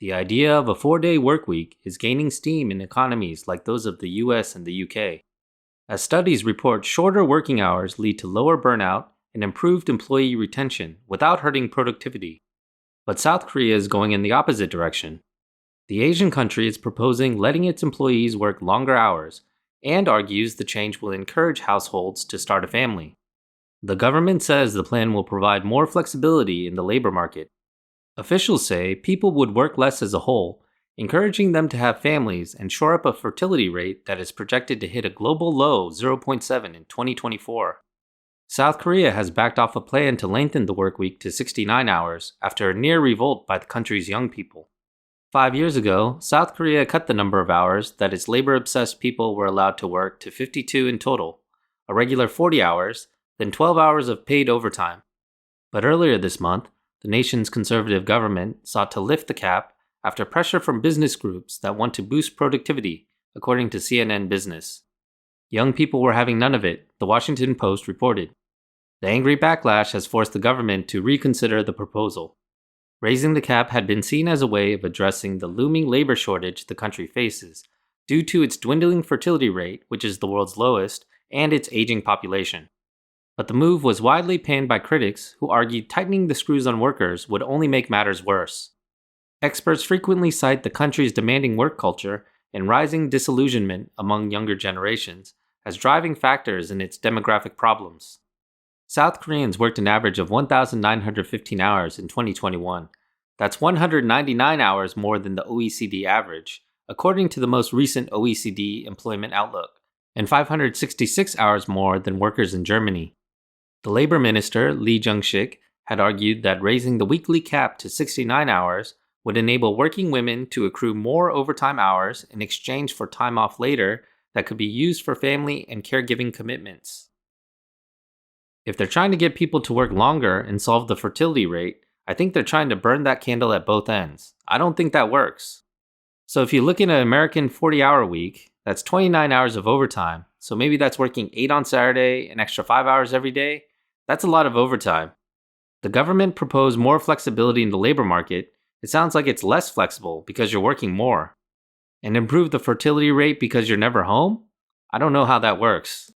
The idea of a 4-day work week is gaining steam in economies like those of the US and the UK. As studies report, shorter working hours lead to lower burnout and improved employee retention without hurting productivity. But South Korea is going in the opposite direction. The Asian country is proposing letting its employees work longer hours and argues the change will encourage households to start a family. The government says the plan will provide more flexibility in the labor market. Officials say people would work less as a whole, encouraging them to have families and shore up a fertility rate that is projected to hit a global low 0.7 in 2024. South Korea has backed off a plan to lengthen the work week to 69 hours after a near revolt by the country's young people. 5 years ago, South Korea cut the number of hours that its labor-obsessed people were allowed to work to 52 in total, a regular 40 hours, then 12 hours of paid overtime. But earlier this month, the nation's conservative government sought to lift the cap after pressure from business groups that want to boost productivity, according to CNN Business. Young people were having none of it, the Washington Post reported. The angry backlash has forced the government to reconsider the proposal. Raising the cap had been seen as a way of addressing the looming labor shortage the country faces, due to its dwindling fertility rate, which is the world's lowest, and its aging population. But the move was widely panned by critics who argued tightening the screws on workers would only make matters worse. Experts frequently cite the country's demanding work culture and rising disillusionment among younger generations as driving factors in its demographic problems. South Koreans worked an average of 1,915 hours in 2021. That's 199 hours more than the OECD average, according to the most recent OECD Employment Outlook, and 566 hours more than workers in Germany. The labor minister, Lee Jung-sik, had argued that raising the weekly cap to 69 hours would enable working women to accrue more overtime hours in exchange for time off later that could be used for family and caregiving commitments. If they're trying to get people to work longer and solve the fertility rate, I think they're trying to burn that candle at both ends. I don't think that works. So if you look at an American 40-hour week, that's 29 hours of overtime, so maybe that's working 8 on Saturday, an extra 5 hours every day. That's a lot of overtime. The government proposed more flexibility in the labor market. It sounds like it's less flexible because you're working more. And improve the fertility rate because you're never home? I don't know how that works.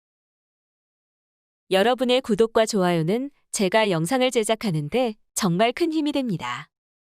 여러분의 구독과 좋아요는 제가 영상을 제작하는데 정말 큰 힘이 됩니다.